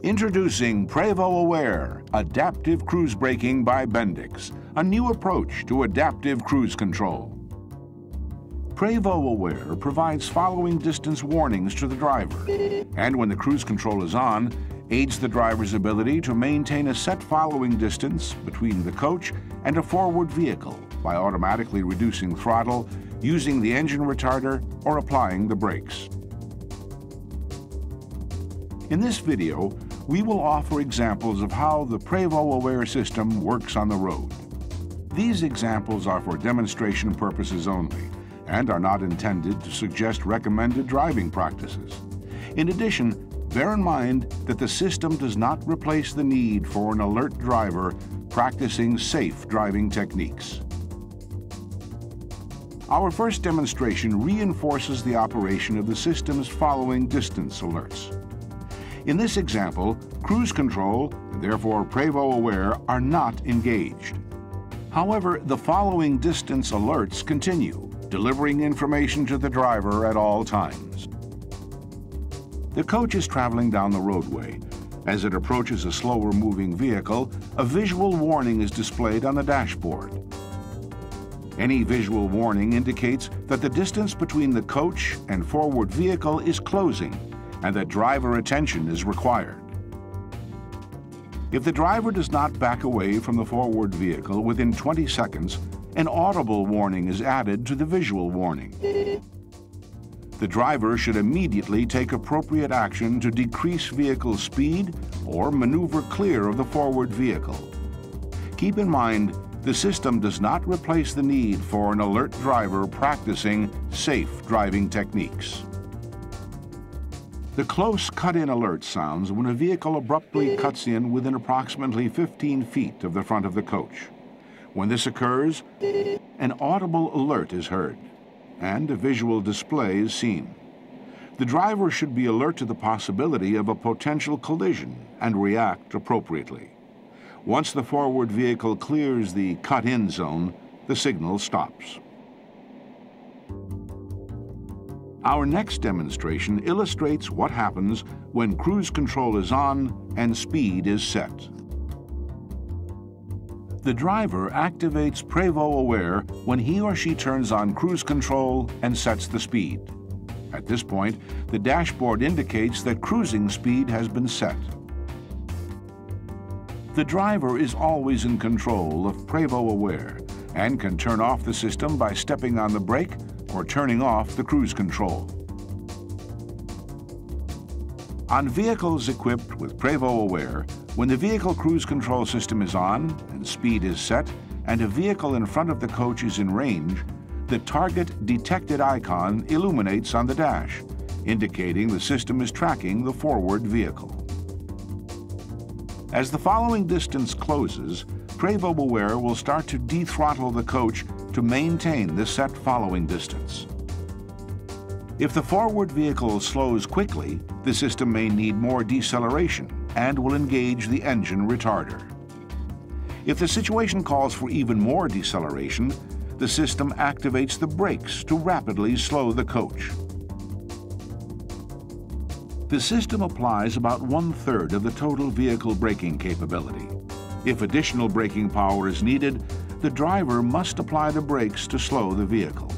Introducing Prevost Aware Adaptive Cruise Braking by Bendix, a new approach to adaptive cruise control. Prevost Aware provides following distance warnings to the driver, and when the cruise control is on, aids the driver's ability to maintain a set following distance between the coach and a forward vehicle by automatically reducing throttle, using the engine retarder, or applying the brakes. In this video, we will offer examples of how the Prevost Aware system works on the road. These examples are for demonstration purposes only and are not intended to suggest recommended driving practices. In addition, bear in mind that the system does not replace the need for an alert driver practicing safe driving techniques. Our first demonstration reinforces the operation of the system's following distance alerts. In this example, cruise control, and therefore Prevost Aware, are not engaged. However, the following distance alerts continue, delivering information to the driver at all times. The coach is traveling down the roadway. As it approaches a slower moving vehicle, a visual warning is displayed on the dashboard. Any visual warning indicates that the distance between the coach and forward vehicle is closing and that driver attention is required. If the driver does not back away from the forward vehicle within 20 seconds, an audible warning is added to the visual warning. The driver should immediately take appropriate action to decrease vehicle speed or maneuver clear of the forward vehicle. Keep in mind, the system does not replace the need for an alert driver practicing safe driving techniques. The close cut-in alert sounds when a vehicle abruptly cuts in within approximately 15 feet of the front of the coach. When this occurs, an audible alert is heard, and a visual display is seen. The driver should be alert to the possibility of a potential collision and react appropriately. Once the forward vehicle clears the cut-in zone, the signal stops. Our next demonstration illustrates what happens when cruise control is on and speed is set. The driver activates Prevost Aware when he or she turns on cruise control and sets the speed. At this point, the dashboard indicates that cruising speed has been set. The driver is always in control of Prevost Aware and can turn off the system by stepping on the brake or turning off the cruise control. On vehicles equipped with Prevost Aware, when the vehicle cruise control system is on and speed is set, and a vehicle in front of the coach is in range, the target detected icon illuminates on the dash, indicating the system is tracking the forward vehicle. As the following distance closes, Prevost Aware will start to dethrottle the coach to maintain the set following distance. If the forward vehicle slows quickly, the system may need more deceleration and will engage the engine retarder. If the situation calls for even more deceleration, the system activates the brakes to rapidly slow the coach. The system applies about 1/3 of the total vehicle braking capability. If additional braking power is needed, the driver must apply the brakes to slow the vehicle.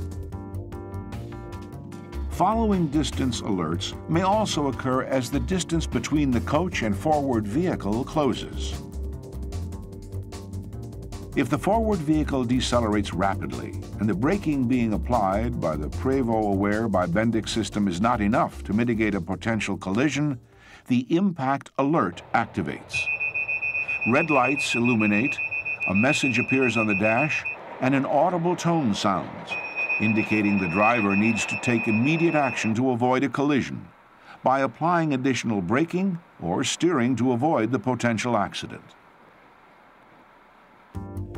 Following distance alerts may also occur as the distance between the coach and forward vehicle closes. If the forward vehicle decelerates rapidly and the braking being applied by the Prevost Aware by Bendix system is not enough to mitigate a potential collision, the impact alert activates. Red lights illuminate, a message appears on the dash, and an audible tone sounds, indicating the driver needs to take immediate action to avoid a collision by applying additional braking or steering to avoid the potential accident.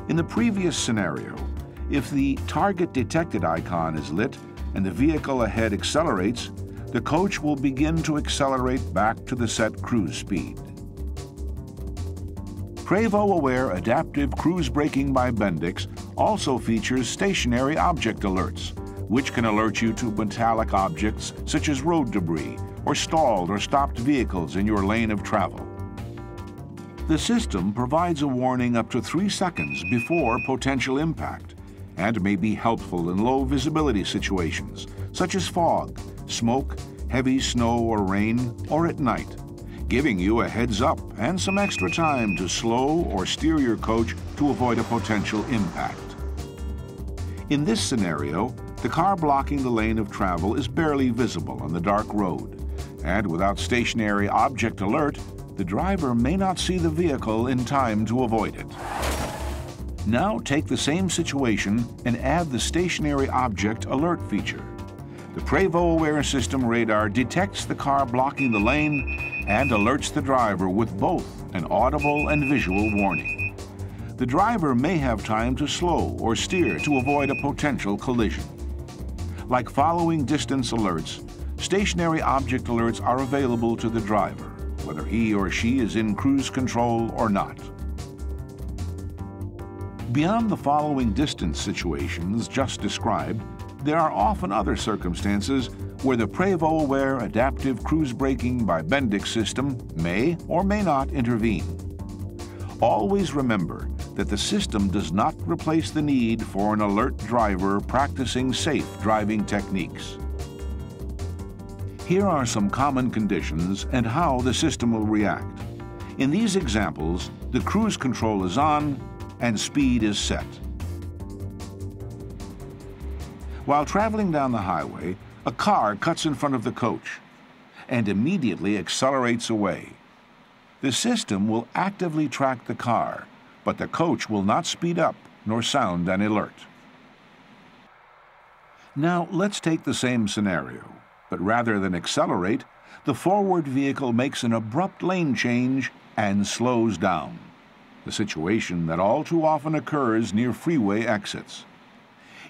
In the previous scenario, if the target detected icon is lit and the vehicle ahead accelerates, the coach will begin to accelerate back to the set cruise speed. Prevost Aware Adaptive Cruise Braking by Bendix also features stationary object alerts, which can alert you to metallic objects such as road debris or stalled or stopped vehicles in your lane of travel. The system provides a warning up to 3 seconds before potential impact and may be helpful in low visibility situations, such as fog, smoke, heavy snow or rain, or at night, giving you a heads up and some extra time to slow or steer your coach to avoid a potential impact. In this scenario, the car blocking the lane of travel is barely visible on the dark road, and without stationary object alert, the driver may not see the vehicle in time to avoid it. Now take the same situation and add the stationary object alert feature. The Prevost Aware System radar detects the car blocking the lane and alerts the driver with both an audible and visual warning. The driver may have time to slow or steer to avoid a potential collision. Like following distance alerts, stationary object alerts are available to the driver, whether he or she is in cruise control or not. Beyond the following distance situations just described, there are often other circumstances where the Prevost Aware Adaptive Cruise Braking by Bendix system may or may not intervene. Always remember that the system does not replace the need for an alert driver practicing safe driving techniques. Here are some common conditions and how the system will react. In these examples, the cruise control is on and speed is set. While traveling down the highway, a car cuts in front of the coach and immediately accelerates away. The system will actively track the car, but the coach will not speed up nor sound an alert. Now let's take the same scenario, but rather than accelerate, the forward vehicle makes an abrupt lane change and slows down, the situation that all too often occurs near freeway exits.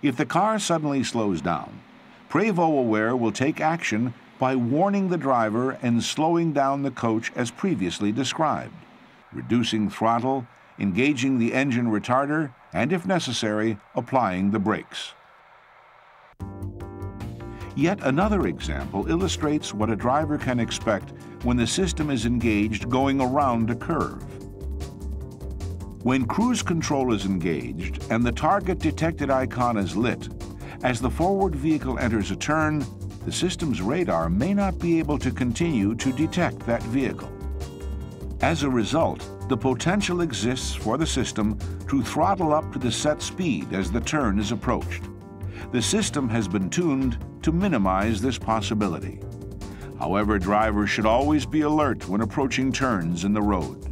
If the car suddenly slows down, Prevost Aware will take action by warning the driver and slowing down the coach as previously described, reducing throttle, engaging the engine retarder, and if necessary, applying the brakes. Yet another example illustrates what a driver can expect when the system is engaged going around a curve. When cruise control is engaged and the target detected icon is lit, as the forward vehicle enters a turn, the system's radar may not be able to continue to detect that vehicle. As a result, the potential exists for the system to throttle up to the set speed as the turn is approached. The system has been tuned to minimize this possibility. However, drivers should always be alert when approaching turns in the road.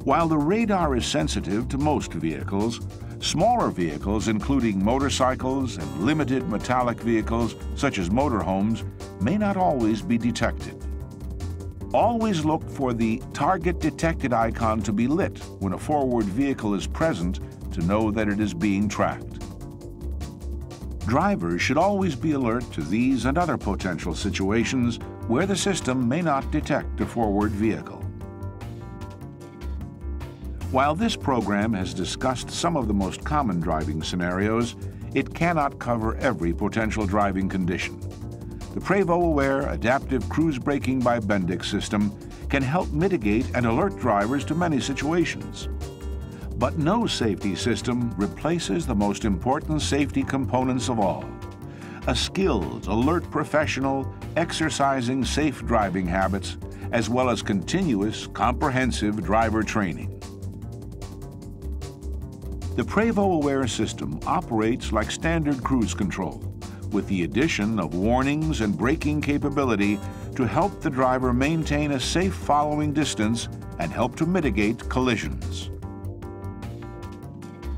While the radar is sensitive to most vehicles, smaller vehicles, including motorcycles and limited metallic vehicles, such as motorhomes, may not always be detected. Always look for the target detected icon to be lit when a forward vehicle is present to know that it is being tracked. Drivers should always be alert to these and other potential situations where the system may not detect a forward vehicle. While this program has discussed some of the most common driving scenarios, it cannot cover every potential driving condition. The Prevost Aware Adaptive Cruise Braking by Bendix system can help mitigate and alert drivers to many situations. But no safety system replaces the most important safety components of all: a skilled, alert professional exercising safe driving habits, as well as continuous, comprehensive driver training. The Prevost Aware system operates like standard cruise control, with the addition of warnings and braking capability to help the driver maintain a safe following distance and help to mitigate collisions.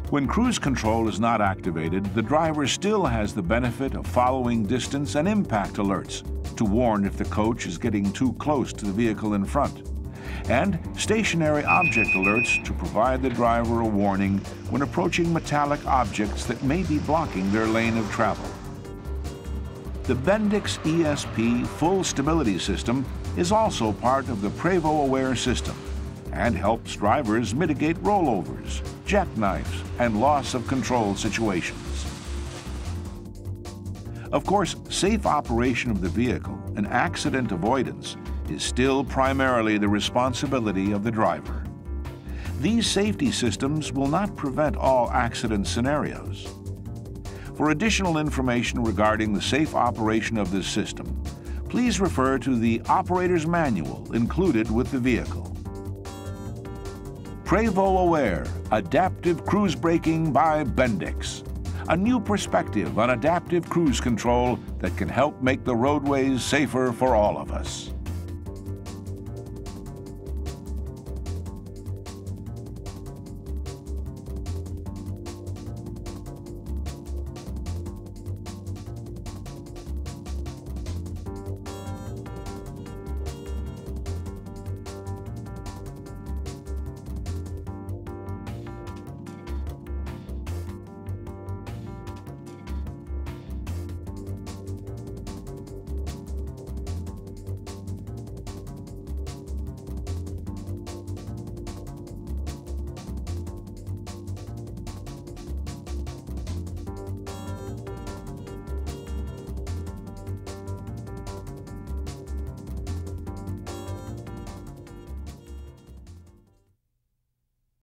When cruise control is not activated, the driver still has the benefit of following distance and impact alerts to warn if the coach is getting too close to the vehicle in front, and stationary object alerts to provide the driver a warning when approaching metallic objects that may be blocking their lane of travel. The Bendix ESP Full Stability System is also part of the Prevost Aware system and helps drivers mitigate rollovers, jackknifes, and loss of control situations. Of course, safe operation of the vehicle and accident avoidance is still primarily the responsibility of the driver. These safety systems will not prevent all accident scenarios. For additional information regarding the safe operation of this system, please refer to the operator's manual included with the vehicle. Prevost Aware Adaptive Cruise Braking by Bendix. A new perspective on adaptive cruise control that can help make the roadways safer for all of us.